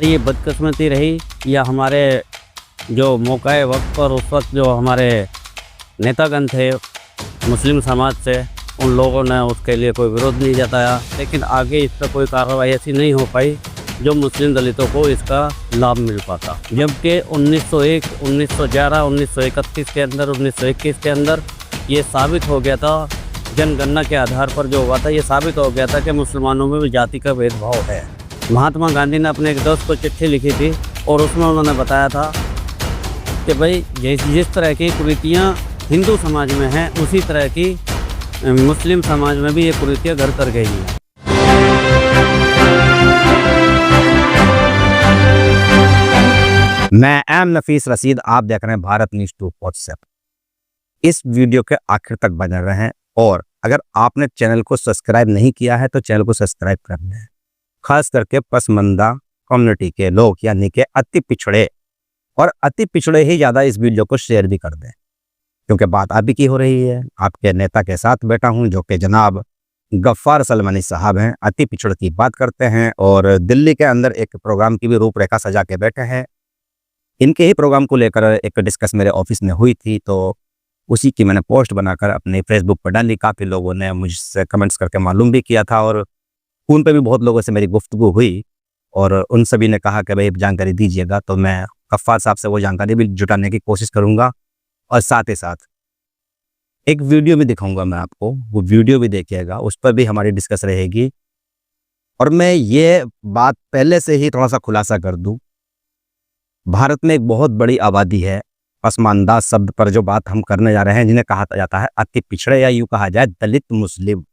ये बदकिस्मती रही या हमारे जो मौके वक्त पर उस वक्त जो हमारे नेतागण थे मुस्लिम समाज से, उन लोगों ने उसके लिए कोई विरोध नहीं जताया, लेकिन आगे इस पर कोई कार्रवाई ऐसी नहीं हो पाई जो मुस्लिम दलितों को इसका लाभ मिल पाता। जबकि 1901, 1911, 1931 के अंदर, 1921 के अंदर ये साबित हो गया था, जनगणना के आधार पर जो हुआ था, ये साबित हो गया था कि मुसलमानों में भी जाति का भेदभाव है। महात्मा गांधी ने अपने एक दोस्त को चिट्ठी लिखी थी और उसमें उन्होंने बताया था कि भाई जिस तरह की कुरीतियाँ हिंदू समाज में हैं, उसी तरह की मुस्लिम समाज में भी ये कुरीतियाँ घर कर गई हैं। मैं एम नफीस रशीद, आप देख रहे हैं भारत न्यूज़ 247। इस वीडियो के आखिर तक बने रहें और अगर आपने चैनल को सब्सक्राइब नहीं किया है तो चैनल को सब्सक्राइब करना है। खास करके पसमानदा कम्युनिटी के लोग यानी कि अति पिछड़े, और अति पिछड़े ही ज़्यादा इस वीडियो को शेयर भी कर दें, क्योंकि बात आप ही की हो रही है। आपके नेता के साथ बैठा हूं जो कि जनाब गफ्फार सलमानी साहब हैं, अति पिछड़ की बात करते हैं और दिल्ली के अंदर एक प्रोग्राम की भी रूपरेखा सजा के बैठे हैं। इनके ही प्रोग्राम को लेकर एक डिस्कस मेरे ऑफिस में हुई थी, तो उसी की मैंने पोस्ट बनाकर अपने फेसबुक पर डाली। काफ़ी लोगों ने मुझसे कमेंट्स करके मालूम भी किया था और फ़ोन पे भी बहुत लोगों से मेरी गुफ्तगू हुई और उन सभी ने कहा कि भाई जानकारी दीजिएगा, तो मैं गफ्फार साहब से वो जानकारी भी जुटाने की कोशिश करूँगा और साथ ही साथ एक वीडियो भी दिखाऊंगा मैं आपको, वो वीडियो भी देखिएगा, उस पर भी हमारी डिस्कस रहेगी। और मैं ये बात पहले से ही थोड़ा सा खुलासा कर दूं, भारत में एक बहुत बड़ी आबादी है। पसमानदा शब्द पर जो बात हम करने जा रहे हैं, जिन्हें कहा जाता है अति पिछड़े या यूँ कहा जाए दलित मुस्लिम।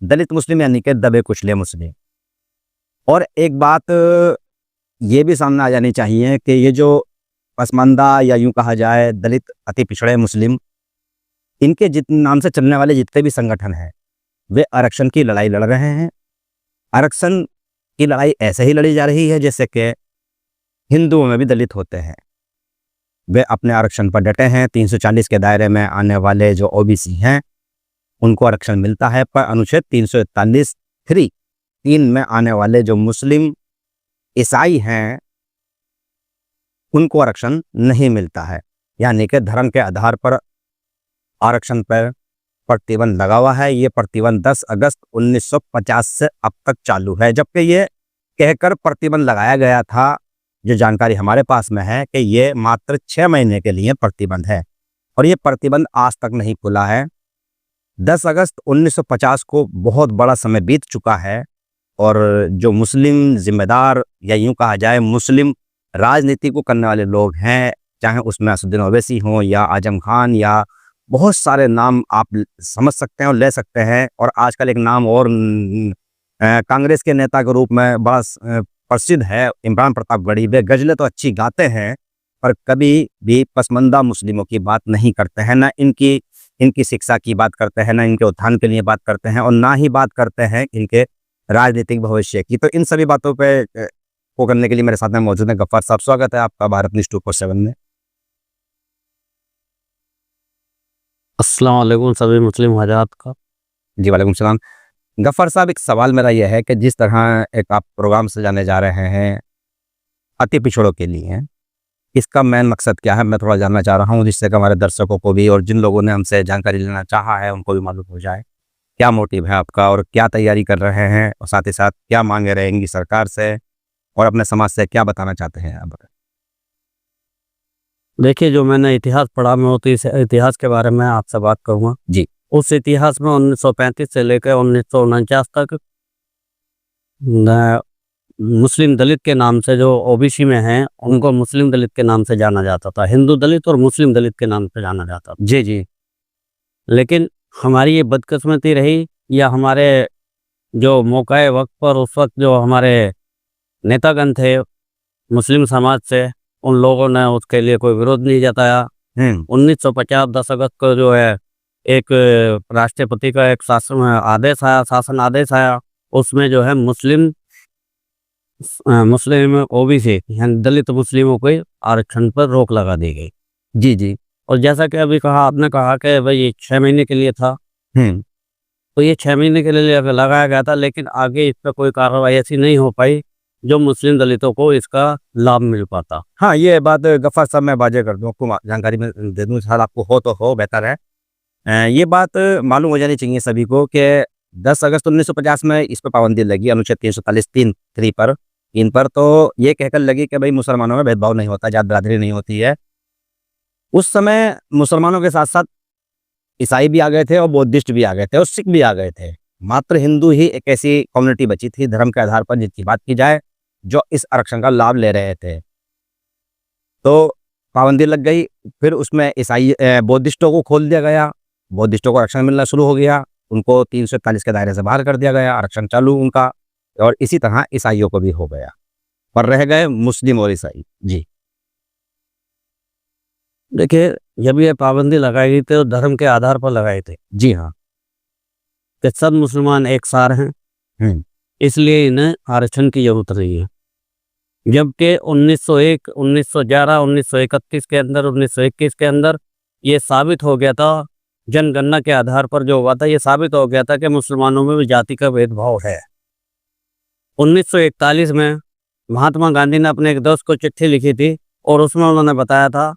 दलित मुस्लिम यानी कि दबे कुचले मुस्लिम। और एक बात ये भी सामने आ जानी चाहिए कि ये जो पसमानदा या यूँ कहा जाए दलित अति पिछड़े मुस्लिम, इनके जितने नाम से चलने वाले जितने भी संगठन हैं, वे आरक्षण की लड़ाई लड़ रहे हैं। आरक्षण की लड़ाई ऐसे ही लड़ी जा रही है जैसे कि हिंदुओं में भी दलित होते हैं। वे अपने आरक्षण पर डटे हैं। 340 के दायरे में आने वाले जो ओबीसी हैं उनको आरक्षण मिलता है, पर अनुच्छेद 343(3) में आने वाले जो मुस्लिम ईसाई हैं उनको आरक्षण नहीं मिलता है। यानी कि धर्म के आधार पर आरक्षण पर प्रतिबंध लगा हुआ है। ये प्रतिबंध 10 अगस्त 1950 से अब तक चालू है, जबकि ये कहकर प्रतिबंध लगाया गया था, जो जानकारी हमारे पास में है, कि ये मात्र 6 महीने के लिए प्रतिबंध है और ये प्रतिबंध आज तक नहीं खुला है। 10 अगस्त 1950 को बहुत बड़ा समय बीत चुका है और जो मुस्लिम जिम्मेदार या यूँ कहा जाए मुस्लिम राजनीति को करने वाले लोग हैं, चाहे उसमें असदुद्दीन ओवैसी हों या आजम खान या बहुत सारे नाम आप समझ सकते हैं और ले सकते हैं। और आजकल एक नाम और कांग्रेस के नेता के रूप में बड़ा प्रसिद्ध है, इमरान प्रताप गढ़ी। वे गज़लें तो अच्छी गाते हैं पर कभी भी पसमानदा मुस्लिमों की बात नहीं करते हैं, ना इनकी शिक्षा की बात करते हैं, ना इनके उत्थान के लिए बात करते हैं और ना ही बात करते हैं इनके राजनीतिक भविष्य की। तो इन सभी बातों पे को करने के लिए मेरे साथ में मौजूद है गफ्फार साहब। स्वागत है आपका भारत न्यूज़ 247 में। अस्सलाम वालेकुम सभी मुस्लिम हज़रात का। जी वालेकुम सलाम। गफ्फार साहब, एक सवाल मेरा यह है कि जिस तरह एक आप प्रोग्राम सजाने जा रहे हैं अति पिछड़ों के लिए, इसका मेन मकसद क्या है, मैं थोड़ा जानना चाह रहा हूँ, जिससे कि हमारे दर्शकों को भी और जिन लोगों ने हमसे जानकारी लेना चाहा है उनको भी मालूम हो जाए। क्या मोटिव है आपका और क्या तैयारी कर रहे हैं, और साथ ही साथ क्या मांगे रहेंगी सरकार से और अपने समाज से क्या बताना चाहते हैं आप? देखिए, जो मैंने इतिहास पढ़ा, मैं उस इतिहास के बारे में आपसे बात करूँगा। जी। उस इतिहास में 1935 से लेकर 1949 तक मुस्लिम दलित के नाम से, जो ओबीसी में हैं, उनको मुस्लिम दलित के नाम से जाना जाता था। हिंदू दलित और मुस्लिम दलित के नाम से जाना जाता था। जी जी। लेकिन हमारी ये बदकिस्मती रही या हमारे जो मौके वक्त पर उस वक्त जो हमारे नेतागण थे मुस्लिम समाज से, उन लोगों ने उसके लिए कोई विरोध नहीं जताया। 1950 10 अगस्त को जो है एक राष्ट्रपति का एक शासन आदेश आया। उसमें जो है मुस्लिम ओबीसी यानी दलित मुस्लिमों को आरक्षण पर रोक लगा दी गई। जी जी। और जैसा कि अभी आपने कहा कि भाई ये 6 महीने के लिए था, तो ये 6 महीने के लिए लगाया गया था, लेकिन आगे इस पर कोई कार्रवाई ऐसी नहीं हो पाई जो मुस्लिम दलितों को इसका लाभ मिल पाता। हाँ, ये बात गफ्फार साहब मैं वाजे कर दूं, आपको जानकारी में दे दूं, शायद आपको हो तो हो, बेहतर है। ये बात मालूम हो जानी चाहिए सभी को कि 10 अगस्त 1950 में इस पर पाबंदी लगी, अनुच्छेद 343 3 पर, इन पर, तो ये कहकर लगी कि भाई मुसलमानों में भेदभाव नहीं होता, जात बरादरी नहीं होती है। उस समय मुसलमानों के साथ साथ ईसाई भी आ गए थे और बौद्धिस्ट भी आ गए थे और सिख भी आ गए थे। मात्र हिंदू ही एक ऐसी कम्युनिटी बची थी धर्म के आधार पर, जिसकी बात की जाए, जो इस आरक्षण का लाभ ले रहे थे। तो पाबंदी लग गई, फिर उसमें ईसाई बौद्धिस्टों को खोल दिया गया, बौद्धिस्टों को आरक्षण मिलना शुरू हो गया, उनको 341 के दायरे से बाहर कर दिया गया, आरक्षण चालू उनका, और इसी तरह ईसाइयों को भी हो गया, पर रह गए मुस्लिम और ईसाई। जी देखिए, जब ये पाबंदी लगाई गई तो धर्म के आधार पर लगाई थी जी हाँ। कि सब मुसलमान एक सार हैं, इसलिए इन्हें आरक्षण की जरूरत नहीं है। जबकि 1901, 1911, 1931 के अंदर, 1921 के अंदर ये साबित हो गया था, जनगणना के आधार पर जो हुआ था, ये साबित हो गया था कि मुसलमानों में भी जाति का भेदभाव है। 1941 में महात्मा गांधी ने अपने एक दोस्त को चिट्ठी लिखी थी और उसमें उन्होंने बताया था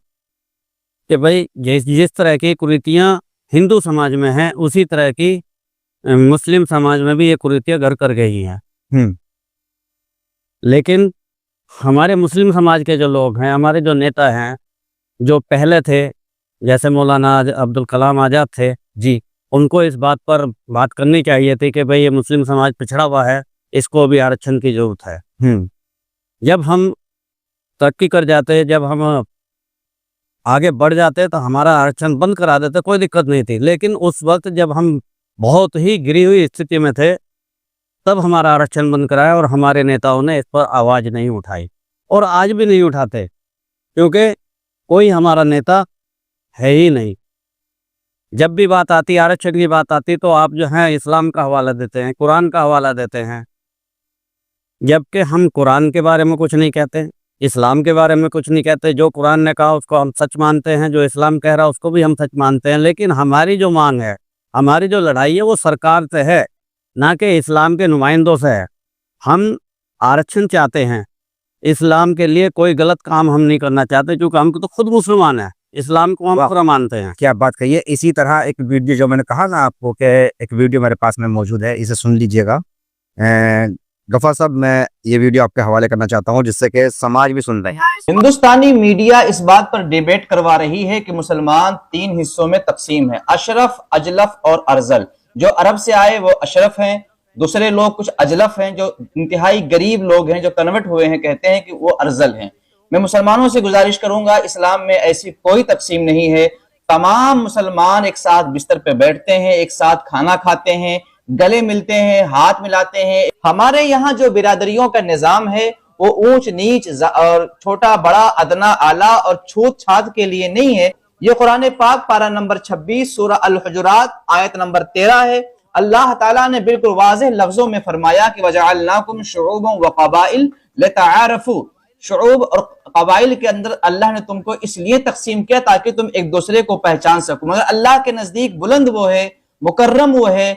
कि भाई जिस तरह की कुरीतियाँ हिंदू समाज में हैं, उसी तरह की मुस्लिम समाज में भी ये कुरीतियाँ घर कर गई हैं। लेकिन हमारे मुस्लिम समाज के जो लोग हैं, हमारे जो नेता हैं, जो पहले थे, जैसे मौलाना अब्दुल कलाम आज़ाद थे जी, उनको इस बात पर बात करनी चाहिए थी कि भाई ये मुस्लिम समाज पिछड़ा हुआ है, इसको भी आरक्षण की जरूरत है। जब हम तरक्की कर जाते, जब हम आगे बढ़ जाते तो हमारा आरक्षण बंद करा देते, कोई दिक्कत नहीं थी। लेकिन उस वक्त जब हम बहुत ही गिरी हुई स्थिति में थे, तब हमारा आरक्षण बंद कराया और हमारे नेताओं ने इस पर आवाज़ नहीं उठाई, और आज भी नहीं उठाते, क्योंकि कोई हमारा नेता है ही नहीं। जब भी बात आती, आरक्षण की बात आती, तो आप जो है इस्लाम का हवाला देते हैं, कुरान का हवाला देते हैं, जबकि हम कुरान के बारे में कुछ नहीं कहते, इस्लाम के बारे में कुछ नहीं कहते। जो कुरान ने कहा उसको हम सच मानते हैं, जो इस्लाम कह रहा है उसको भी हम सच मानते हैं। लेकिन हमारी जो मांग है, हमारी जो लड़ाई है, वो सरकार से है, ना कि इस्लाम के नुमाइंदों से है। हम आरक्षण चाहते हैं, इस्लाम के लिए कोई गलत काम हम नहीं करना चाहते, क्योंकि हम तो खुद मुसलमान हैं, इस्लाम को हम पूरा मानते हैं। क्या बात कही है। इसी तरह एक वीडियो जो मैंने कहा ना आपको कि एक वीडियो मेरे पास में मौजूद है, इसे सुन लीजिएगा। गफ्फार साहब, मैं ये वीडियो आपके हवाले करना चाहता हूँ, जिससे कि समाज भी सुन रहे हैं। हिंदुस्तानी मीडिया इस बात पर डिबेट करवा रही है कि मुसलमान 3 हिस्सों में तकसीम है, अशरफ, अजलफ और अर्जल। जो अरब से आए वो अशरफ हैं, दूसरे लोग कुछ अजलफ हैं, जो इंतहाई गरीब लोग हैं, जो कन्वर्ट हुए हैं, कहते हैं कि वो अर्जल हैं। मैं मुसलमानों से गुजारिश करूंगा, इस्लाम में ऐसी कोई तकसीम नहीं है। तमाम मुसलमान एक साथ बिस्तर पे बैठते हैं, एक साथ खाना खाते हैं, गले मिलते हैं, हाथ मिलाते हैं। हमारे यहाँ जो बिरादरियों का निजाम है वो ऊंच नीच और छोटा बड़ा, अदना आला और छूत छात के लिए नहीं है। ये कुरान पाक पारा नंबर 26 सूरह अल हुजुरात आयत नंबर 13 है। अल्लाह ताला ने बिल्कुल वाज़ेह लफ्जों में फरमाया कि वजअलनाकुम शुऊबन व क़बाइल लितआरफू। शुऊब और कबाइल के अंदर अल्लाह ने तुमको इसलिए तकसीम किया ताकि तुम एक दूसरे को पहचान सको। मगर अल्लाह के नजदीक बुलंद वो है, मुकर्रम वो है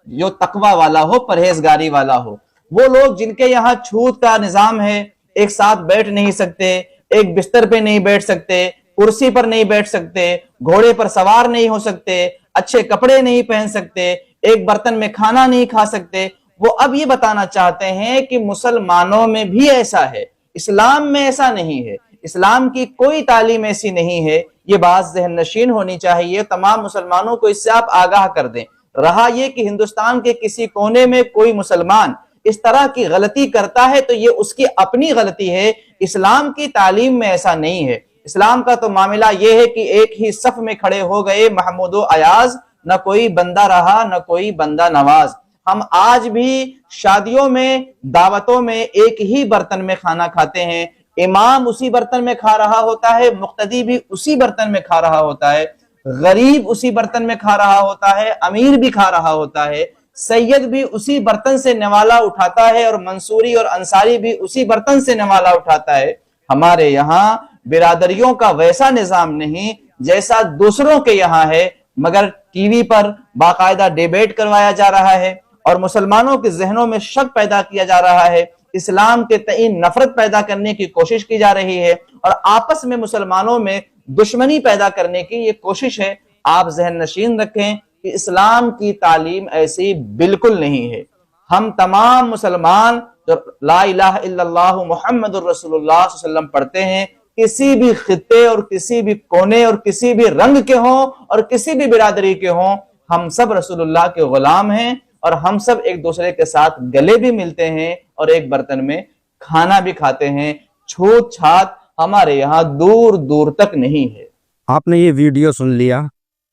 जो तकवा वाला हो, परहेजगारी वाला हो। वो लोग जिनके यहाँ छूत का निजाम है, एक साथ बैठ नहीं सकते, एक बिस्तर पे नहीं बैठ सकते, कुर्सी पर नहीं बैठ सकते, घोड़े पर सवार नहीं हो सकते, अच्छे कपड़े नहीं पहन सकते, एक बर्तन में खाना नहीं खा सकते, वो अब ये बताना चाहते हैं कि मुसलमानों में भी ऐसा है, इस्लाम में ऐसा नहीं है, इस्लाम की कोई तालीम ऐसी नहीं है। ये बात ज़हन नशीन होनी चाहिए, तमाम मुसलमानों को इससे आप आगाह कर दें। रहा ये कि हिंदुस्तान के किसी कोने में कोई मुसलमान इस तरह की गलती करता है तो ये उसकी अपनी गलती है, इस्लाम की तालीम में ऐसा नहीं है। इस्लाम का तो मामला ये है कि एक ही सफ में खड़े हो गए महमूद अयाज, न कोई बंदा रहा न कोई बंदा नवाज। हम आज भी शादियों में, दावतों में एक ही बर्तन में खाना खाते हैं, इमाम उसी बर्तन में खा रहा होता है, मुक्तदी भी उसी बर्तन में खा रहा होता है, गरीब उसी बर्तन में खा रहा होता है, अमीर भी खा रहा होता है, सैयद भी उसी बर्तन से नवाला उठाता है और मंसूरी और अंसारी भी उसी बर्तन से नवाला उठाता है। हमारे यहाँ बिरादरियों का वैसा निजाम नहीं जैसा दूसरों के यहाँ है, मगर टीवी पर बाकायदा डिबेट करवाया जा रहा है और मुसलमानों के जहनों में शक पैदा किया जा रहा है इस्लाम के तई नफरत पैदा करने की कोशिश की जा रही है और आपस में मुसलमानों में दुश्मनी पैदा करने की ये कोशिश है। आप जहन नशीन रखें कि इस्लाम की तालीम ऐसी बिल्कुल नहीं है। हम तमाम मुसलमान जो ला इलाहा इल्लल्लाहु मुहम्मदुर रसूलुल्लाह सल्लल्लाहु अलैहि वसल्लम पढ़ते हैं, किसी भी खित्ते और किसी भी कोने और किसी भी रंग के हों और किसी भी बिरादरी के हों, हम सब रसूलुल्लाह के गुलाम हैं और हम सब एक दूसरे के साथ गले भी मिलते हैं और एक बर्तन में खाना भी खाते हैं। छूत छात हमारे यहाँ दूर दूर तक नहीं है। आपने ये वीडियो सुन लिया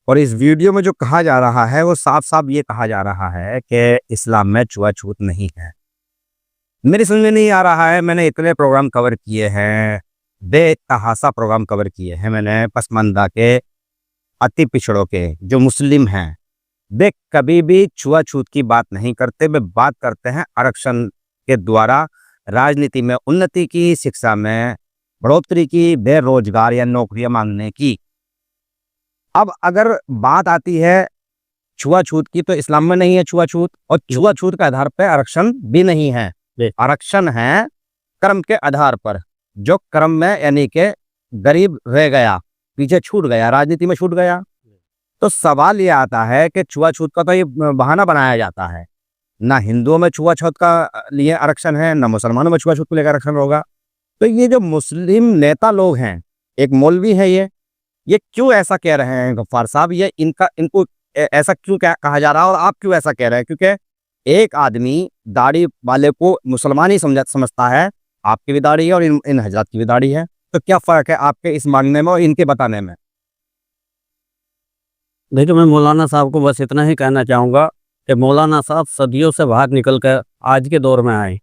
और इस वीडियो में जो कहा जा रहा है वो साफ साफ ये कहा जा रहा है कि इस्लाम में छुआछूत नहीं है। मेरी समझ में नहीं आ रहा है। मैंने इतने प्रोग्राम कवर किए हैं, बेतहासा प्रोग्राम कवर किए हैं मैंने पसमानदा के, अति पिछड़ों के, जो मुस्लिम हैं, वे कभी भी छुआछूत की बात नहीं करते। वे बात करते हैं आरक्षण के द्वारा राजनीति में उन्नति की, शिक्षा में बढ़ोतरी की, बेरोजगार या नौकरियां मांगने की। अब अगर बात आती है छुआछूत की, तो इस्लाम में नहीं है छुआछूत, और छुआछूत के आधार पर आरक्षण भी नहीं है। आरक्षण है कर्म के आधार पर, जो कर्म में यानी कि गरीब रह गया, पीछे छूट गया, राजनीति में छूट गया। तो सवाल ये आता है कि छुआछूत का तो ये बहाना बनाया जाता है, ना हिंदुओं में छुआछूत का लिए आरक्षण है, ना मुसलमानों में छुआछूत को लेकर आरक्षण होगा। तो ये जो मुस्लिम नेता लोग हैं, एक मौलवी है, ये क्यों ऐसा कह रहे हैं गफ्फार साहब? ये इनको ऐसा क्यों कहा जा रहा है और आप क्यों ऐसा कह रहे हैं? क्योंकि एक आदमी दाढ़ी वाले को मुसलमान ही समझता है, आपकी भी दाढ़ी है और इन हजरत की भी दाढ़ी है, तो क्या फर्क है आपके इस मांगने में और इनके बताने में? देखिए, मैं मौलाना साहब को बस इतना ही कहना चाहूँगा कि मौलाना साहब सदियों से बाहर निकल कर आज के दौर में आए।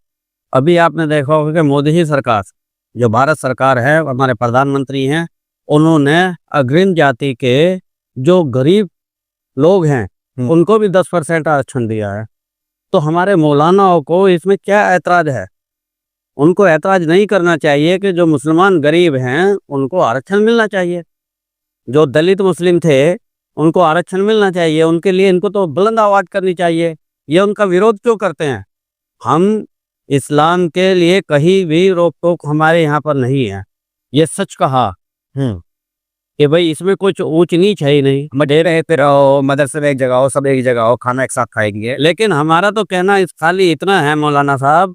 अभी आपने देखा होगा कि मोदी ही सरकार, जो भारत सरकार है, हमारे प्रधानमंत्री हैं, उन्होंने अग्रिम जाति के जो गरीब लोग हैं उनको भी 10% आरक्षण दिया है। तो हमारे मौलानाओं को इसमें क्या ऐतराज़ है? उनको ऐतराज़ नहीं करना चाहिए कि जो मुसलमान गरीब हैं उनको आरक्षण मिलना चाहिए, जो दलित मुस्लिम थे उनको आरक्षण मिलना चाहिए, उनके लिए इनको तो बुलंद आवाज़ करनी चाहिए। ये उनका विरोध क्यों करते हैं? हम इस्लाम के लिए कहीं भी रोक टोक हमारे यहाँ पर नहीं है। ये सच कहा कि भाई इसमें कुछ ऊंच नीच है ही नहीं। मजे रहते रहो, मदरसे में एक जगह हो, सब एक जगह हो, खाना एक साथ खाएंगे। लेकिन हमारा तो कहना इस खाली इतना है मौलाना साहब,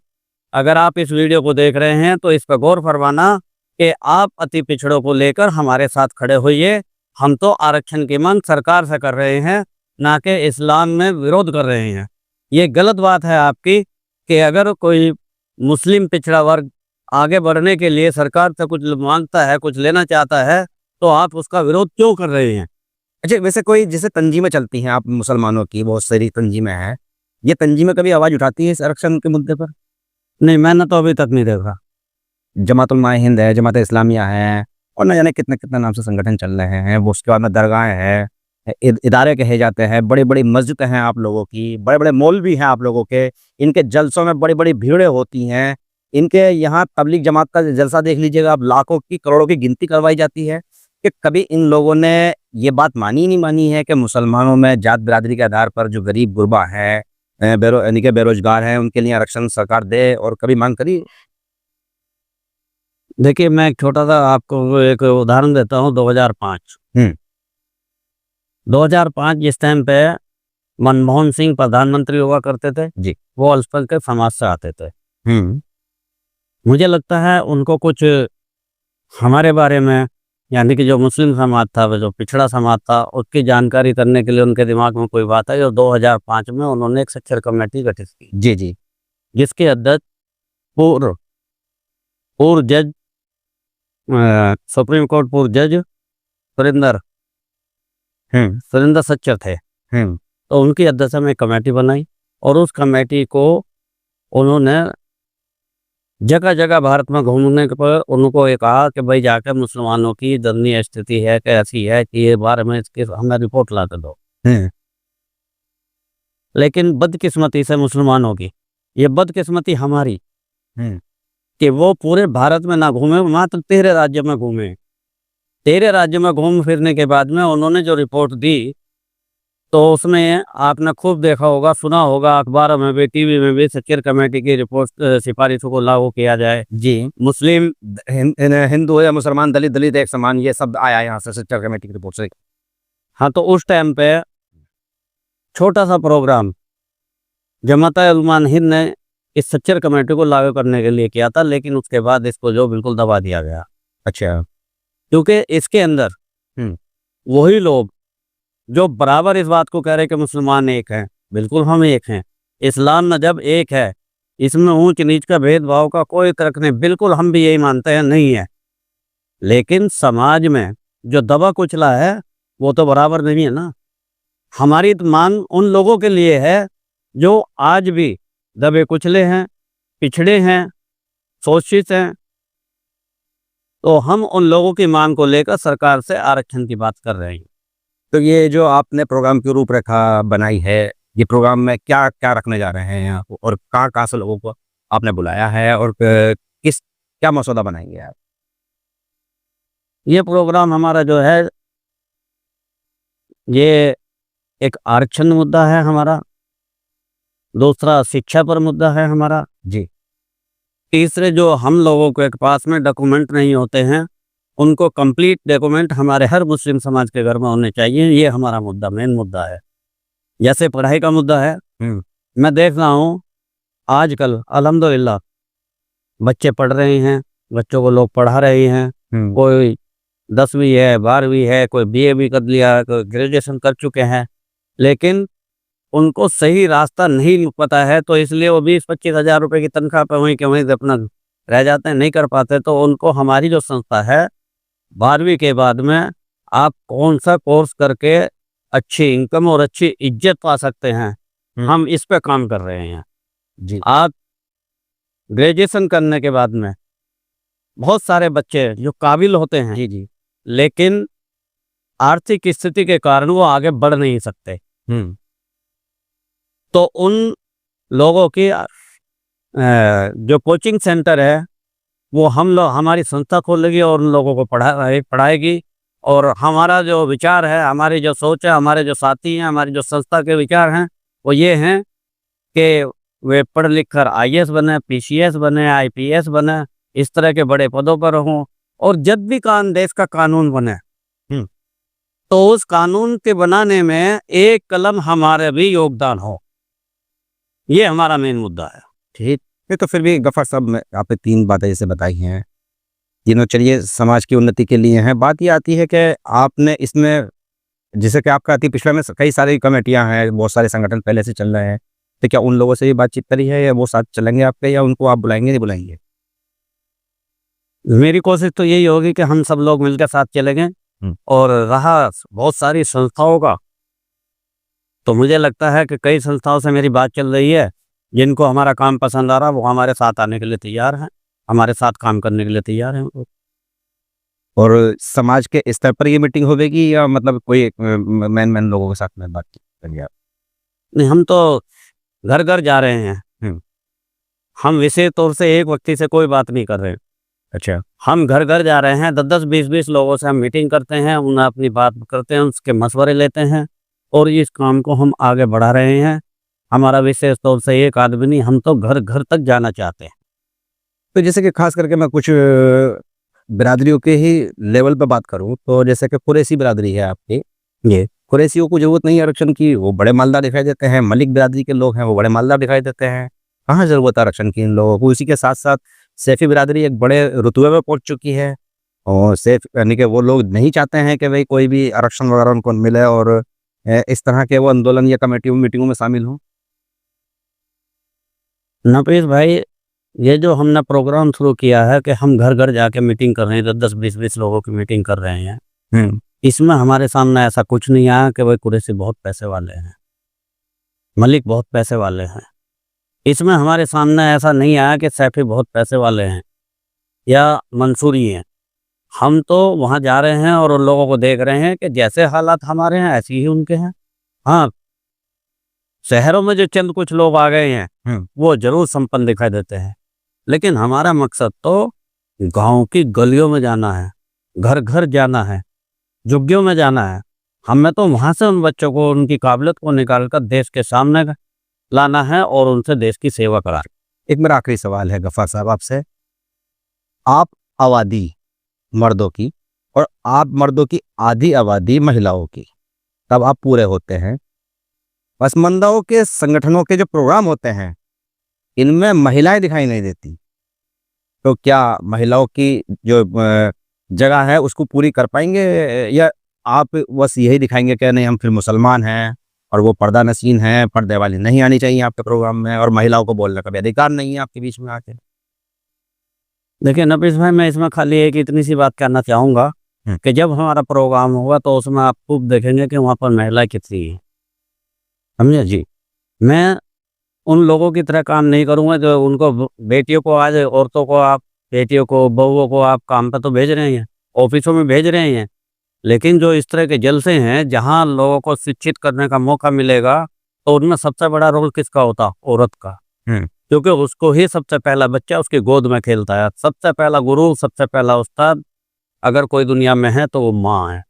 अगर आप इस वीडियो को देख रहे हैं तो इस पर गौर फरमाना कि आप अति पिछड़ों को लेकर हमारे साथ खड़े होइए। हम तो आरक्षण की मांग सरकार से कर रहे हैं, ना कि इस्लाम में विरोध कर रहे हैं। ये गलत बात है आपकी कि अगर कोई मुस्लिम पिछड़ा वर्ग आगे बढ़ने के लिए सरकार से कुछ मांगता है, कुछ लेना चाहता है, तो आप उसका विरोध क्यों कर रहे हैं? अच्छा, वैसे कोई जैसे तंजीमें चलती हैं आप मुसलमानों की, बहुत सारी तंजीमें हैं, ये तंजीमें कभी आवाज़ उठाती है इस आरक्षण के मुद्दे पर? नहीं, मैंने तो अभी तक नहीं देखा। जमात-उल-माए हिंद है, जमात इस्लामिया है और न जाने कितने कितने नाम से संगठन चल रहे हैं। वो उसके बाद में दरगाहें हैं, इदारे कहे जाते हैं, बड़ी बड़ी मस्जिदें हैं आप लोगों की, बड़े बड़े मौलवी हैं आप लोगों के, इनके जलसों में बड़ी बड़ी भीड़ें होती हैं। इनके यहाँ तबलीग जमात का जलसा देख लीजिएगा, अब लाखों की करोड़ों की गिनती करवाई जाती है। कि कभी इन लोगों ने ये बात मानी नहीं मानी है कि मुसलमानों में जात बिरादरी के आधार पर जो गरीब गुरबा है, यानी कि बेरोजगार हैं, उनके लिए आरक्षण सरकार दे, और कभी मांग करी? देखिए, मैं एक छोटा सा आपको एक उदाहरण देता हूँ। 2005 2005 जिस टाइम पे मनमोहन सिंह प्रधानमंत्री हुआ करते थे जी, वो अल्पसंख्यक समाज से आते थे। मुझे लगता है उनको कुछ हमारे बारे में, यानी कि जो मुस्लिम समाज था, वो जो पिछड़ा समाज था, उसकी जानकारी करने के लिए उनके दिमाग में कोई बात आई और 2005 में उन्होंने एक सच्चर कमेटी गठित की। जी जी, जिसके अध्यक्ष पूर्व जज, सुप्रीम कोर्ट पूर्व जज सुरेंद्र सच्चर थे। तो उनकी अध्यक्षता में कमेटी बनाई और उस कमेटी को उन्होंने जगह जगह भारत में घूमने पर उनको ये कहा कि भाई जाकर मुसलमानों की दयनीय स्थिति है, कैसी है, कि ये बारे में इसकी हमें रिपोर्ट ला दो। लेकिन बदकिस्मती से मुसलमानों की, ये बदकिस्मती हमारी कि वो पूरे भारत में ना घूमे, मात्र 13 राज्य में घूमे। 13 राज्य में घूम फिरने के बाद में उन्होंने जो रिपोर्ट दी तो उसमें आपने खूब देखा होगा, सुना होगा, अखबारों में भी, टीवी में भी, सच्चर कमेटी की रिपोर्ट सिफारिशों को लागू किया जाए। जी। मुस्लिम हिंदू हो या मुसलमान, दलित दलित एक समान, ये सब आया यहाँ से सच्चर कमेटी की रिपोर्ट से। हाँ, तो उस टाइम पे छोटा सा प्रोग्राम जमात-ए-उलमा हिंद ने इस सच्चर कमेटी को लागू करने के लिए किया था, लेकिन उसके बाद इसको जो बिल्कुल दबा दिया गया, अच्छा। क्योंकि इसके अंदर हम्म। वही लोग जो बराबर इस बात को कह रहे हैं कि मुसलमान एक हैं, बिल्कुल हम एक हैं, इस्लाम मजहब एक है, इसमें ऊंच नीच का भेदभाव का कोई तर्क नहीं, बिल्कुल हम भी यही मानते हैं, नहीं है। लेकिन समाज में जो दबा कुचला है वो तो बराबर नहीं है ना। हमारी तो मांग उन लोगों के लिए है जो आज भी दबे कुचले हैं, पिछड़े हैं, शोषित हैं। तो हम उन लोगों की मांग को लेकर सरकार से आरक्षण की बात कर रहे हैं। तो ये जो आपने प्रोग्राम की रूपरेखा बनाई है, ये प्रोग्राम में क्या क्या रखने जा रहे हैं आप, और कहाँ कहाँ से लोगों को आपने बुलाया है, और किस क्या मसौदा बनाएंगे आप? ये प्रोग्राम हमारा जो है, ये एक आरक्षण मुद्दा है हमारा, दूसरा शिक्षा पर मुद्दा है हमारा, जी। तीसरे जो हम लोगों के पास में डॉक्यूमेंट नहीं होते हैं, उनको कंप्लीट डॉक्यूमेंट हमारे हर मुस्लिम समाज के घर में होने चाहिए। ये हमारा मुद्दा, मेन मुद्दा है। जैसे पढ़ाई का मुद्दा है, मैं देख रहा हूँ आजकल अल्हम्दुलिल्लाह बच्चे पढ़ रहे हैं, बच्चों को लोग पढ़ा रहे हैं, कोई 10वीं है, 12वीं है, कोई बीए भी कर लिया, कोई ग्रेजुएशन कर चुके हैं, लेकिन उनको सही रास्ता नहीं पता है, तो इसलिए वो 20-25 हज़ार रुपये की तनख्वाह पे वहीं के वहीं से अपना रह जाते हैं, नहीं कर पाते। तो उनको हमारी जो संस्था है, 12वीं के बाद में आप कौन सा कोर्स करके अच्छी इनकम और अच्छी इज्जत पा सकते हैं, हम इस पे काम कर रहे हैं। जी। आप ग्रेजुएशन करने के बाद में बहुत सारे बच्चे जो काबिल होते हैं, जी। जी। लेकिन आर्थिक स्थिति के कारण वो आगे बढ़ नहीं सकते, तो उन लोगों की जो कोचिंग सेंटर है वो हमारी संस्था खोलेगी और उन लोगों को पढ़ाएगी। और हमारा जो विचार है, हमारी जो सोच है, हमारे जो साथी हैं, हमारी जो संस्था के विचार हैं, वो ये हैं कि वे पढ़ लिख कर IAS बने, PCS बने, IPS बने, इस तरह के बड़े पदों पर हों। और जब भी देश का कानून बने, तो उस कानून के बनाने में एक कलम हमारे भी योगदान हो, ये हमारा मेन मुद्दा है। ठीक है। तो फिर भी गफर साहब, में आपने 3 बातें जैसे बताई हैं, तीनों चलिए समाज की उन्नति के लिए हैं। बात ये आती है कि आपने इसमें, जैसे कि आपका पिछले में कई सारी कमेटियां हैं, बहुत सारे संगठन पहले से चल रहे हैं, तो क्या उन लोगों से भी बातचीत करी है, या वो साथ चलेंगे आपके, या उनको आप बुलाएंगे नहीं बुलाएंगे? मेरी कोशिश तो यही होगी कि हम सब लोग मिलकर साथ चलेंगे। और रहा बहुत सारी संस्थाओं का, तो मुझे लगता है कि कई संस्थाओं से मेरी बात चल रही है, जिनको हमारा काम पसंद आ रहा, वो हमारे साथ आने के लिए तैयार हैं, हमारे साथ काम करने के लिए तैयार हैं। और समाज के स्तर पर ये मीटिंग होगी, या मतलब कोई मैन लोगों के साथ में बात करेंगे आप? नहीं, हम तो घर घर जा रहे हैं। हम विशेष तौर से एक व्यक्ति से कोई बात नहीं कर रहे हैं। अच्छा। हम घर घर जा रहे हैं, 10-10, 20-20 लोगों से हम मीटिंग करते हैं, उन्हें अपनी बात करते हैं, उसके मशवरे लेते हैं, और इस काम को हम आगे बढ़ा रहे हैं। हमारा विशेष तौर से एक आदमी नहीं, हम तो घर घर तक जाना चाहते हैं। तो जैसे कि खास करके मैं कुछ बिरादरियों के ही लेवल पे बात करूं, तो जैसे कि कुरैशी बिरादरी है आपकी, ये कुरैशियों को जरूरत नहीं है आरक्षण की, वो बड़े मालदार दिखाई देते हैं। मलिक बिरादरी के लोग हैं, वो बड़े मालदार दिखाई देते हैं। कहाँ जरूरत है आरक्षण की इन लोगों को? इसी के साथ साथ सैफी बिरादरी एक बड़े रुतबे में पहुंच चुकी है, और सैफ यानी कि वो लोग नहीं चाहते हैं कि भाई कोई भी आरक्षण वगैरह उनको मिले, और इस तरह के वो आंदोलन या कमेटियों मीटिंगों में शामिल हों। नफीस भाई, ये जो हमने प्रोग्राम शुरू किया है कि हम घर घर जाके मीटिंग कर रहे हैं, 10-10, 20-20 लोगों की मीटिंग कर रहे हैं, इसमें हमारे सामने ऐसा कुछ नहीं आया कि भाई कुरैशी बहुत पैसे वाले हैं, मलिक बहुत पैसे वाले हैं। इसमें हमारे सामने ऐसा नहीं आया कि सैफी बहुत पैसे वाले हैं या मंसूरी हैं। हम तो वहाँ जा रहे हैं और उन लोगों को देख रहे हैं कि जैसे हालात हमारे हैं ऐसे ही उनके हैं। हाँ, शहरों में जो चंद कुछ लोग आ गए हैं वो जरूर संपन्न दिखाई देते हैं, लेकिन हमारा मकसद तो गांव की गलियों में जाना है, घर घर जाना है, झुग्गियों में जाना है, हमें तो वहाँ से उन बच्चों को उनकी काबिलियत को निकाल कर देश के सामने लाना है और उनसे देश की सेवा कराना। एक मेरा आखिरी सवाल है गफ्फार साहब आपसे, आप आबादी मर्दों की और आप मर्दों की आधी आबादी महिलाओं की, तब आप पूरे होते हैं। पसमानदाओं के संगठनों के जो प्रोग्राम होते हैं इनमें महिलाएं दिखाई नहीं देती, तो क्या महिलाओं की जो जगह है उसको पूरी कर पाएंगे, या आप बस यही दिखाएंगे कि नहीं हम फिर मुसलमान हैं और वो पर्दा नशीन हैं, पर्दे वाली नहीं आनी चाहिए आपके प्रोग्राम में, और महिलाओं को बोलने का भी अधिकार नहीं है आपके बीच में आके? देखिए नफीस भाई, मैं इसमें खाली एक इतनी सी बात कहना चाहूँगा कि जब हमारा प्रोग्राम होगा तो उसमें आप खूब देखेंगे कि वहाँ पर महिलाएं कितनी हैं, समझे जी। मैं उन लोगों की तरह काम नहीं करूँगा जो उनको बेटियों को, आज औरतों को आप, बेटियों को, बहुओं को आप काम पे तो भेज रहे हैं, ऑफिसों में भेज रहे हैं, लेकिन जो इस तरह के जलसे हैं जहाँ लोगों को शिक्षित करने का मौका मिलेगा, तो उनमें सबसे बड़ा रोल किसका होता? औरत का। क्योंकि उसको ही सबसे पहला बच्चा उसकी गोद में खेलता है, सबसे पहला गुरु, सबसे पहला उस्ताद अगर कोई दुनिया में है तो वो माँ है।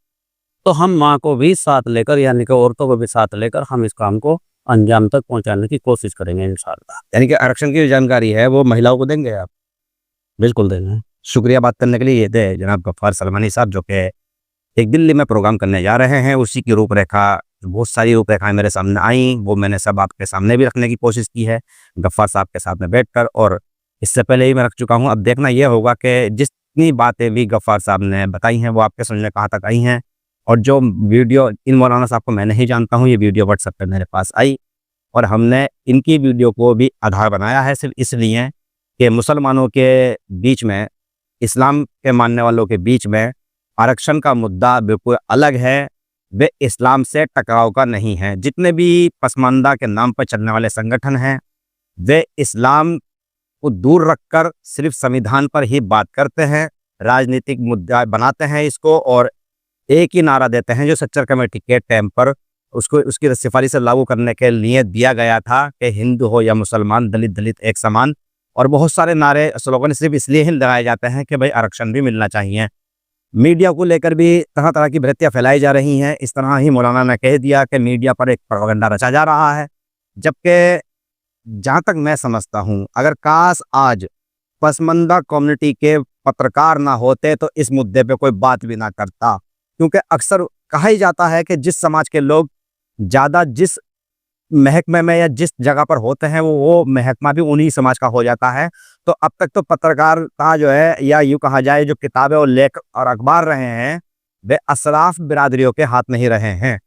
तो हम माँ को भी साथ लेकर, यानी कि औरतों को भी साथ लेकर हम इस काम को अंजाम तक पहुंचाने की कोशिश करेंगे इंशाअल्लाह। यानी कि आरक्षण की जो जानकारी है वो महिलाओं को देंगे आप? बिल्कुल देंगे। शुक्रिया बात करने के लिए। ये थे जनाब गफ्फार सलमानी साहब, जो कि एक दिल्ली में प्रोग्राम करने जा रहे हैं। उसी की रूपरेखा, बहुत सारी रूपरेखाएं मेरे सामने आई, वो मैंने सब आपके सामने भी रखने की कोशिश की है गफ्फार साहब के साथ में बैठकर, और इससे पहले ही मैं रख चुका हूं। अब देखना यह होगा कि जितनी बातें भी गफ्फार साहब ने बताई हैं वो आपके समझ में कहाँ तक आई हैं। और जो वीडियो, इन मौलाना साहब को मैं नहीं जानता हूँ, ये वीडियो व्हाट्सएप पर मेरे पास आई और हमने इनकी वीडियो को भी आधार बनाया है सिर्फ इसलिए कि मुसलमानों के बीच में, इस्लाम के मानने वालों के बीच में आरक्षण का मुद्दा बिल्कुल अलग है, वे इस्लाम से टकराव का नहीं है। जितने भी पसमानदा के नाम पर चलने वाले संगठन हैं वे इस्लाम को दूर रखकर सिर्फ संविधान पर ही बात करते हैं, राजनीतिक मुद्दा बनाते हैं इसको, और एक ही नारा देते हैं जो सच्चर कमेटी के टाइम पर उसको, उसकी सिफारिश लागू करने के लिए दिया गया था कि हिंदू हो या मुसलमान, दलित दलित एक समान। और बहुत सारे नारे, स्लोगन सिर्फ इसलिए ही लगाए जाते हैं कि भाई आरक्षण भी मिलना चाहिए। मीडिया को लेकर भी तरह तरह की भ्रांतियां फैलाई जा रही हैं। इस तरह ही मौलाना ने कह दिया कि मीडिया पर एक प्रोपेगेंडा रचा जा रहा है, जबकि जहाँ तक मैं समझता हूँ अगर काश आज पसमानदा कम्युनिटी के पत्रकार ना होते तो इस मुद्दे पे कोई बात भी ना करता, क्योंकि अक्सर कहा ही जाता है कि जिस समाज के लोग ज़्यादा जिस महकमे में या जिस जगह पर होते हैं वो महकमा भी उन्हीं समाज का हो जाता है। तो अब तक तो पत्रकारिता जो है, या यूँ कहा जाए जो किताबें और लेख और अखबार रहे हैं, वे अशराफ बिरादरियों के हाथ नहीं रहे हैं।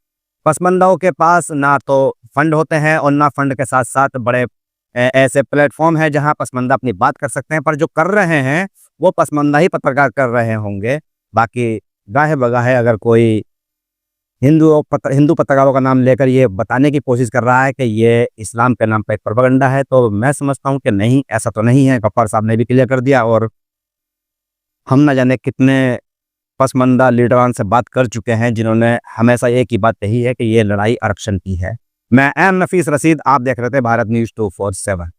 पसमानदाओं के पास ना तो फंड होते हैं और ना फंड के साथ साथ बड़े ऐसे प्लेटफॉर्म है जहां पसमानदा अपनी बात कर सकते हैं, पर जो कर रहे हैं वो पसमानदा ही पत्रकार कर रहे होंगे। बाकी गाहे बगाहे अगर कोई हिंदू पत्रकारों का नाम लेकर ये बताने की कोशिश कर रहा है कि ये इस्लाम के नाम पर एक प्रोपेगेंडा है, तो मैं समझता हूँ कि नहीं, ऐसा तो नहीं है। गफ्फार साहब ने भी क्लियर कर दिया, और हम न जाने कितने पसमानदा लीडरान से बात कर चुके हैं जिन्होंने हमेशा एक ही बात कही है कि ये लड़ाई आरक्षण की है। मैं एम नफीस रशीद, आप देख रहे थे भारत न्यूज़ 247।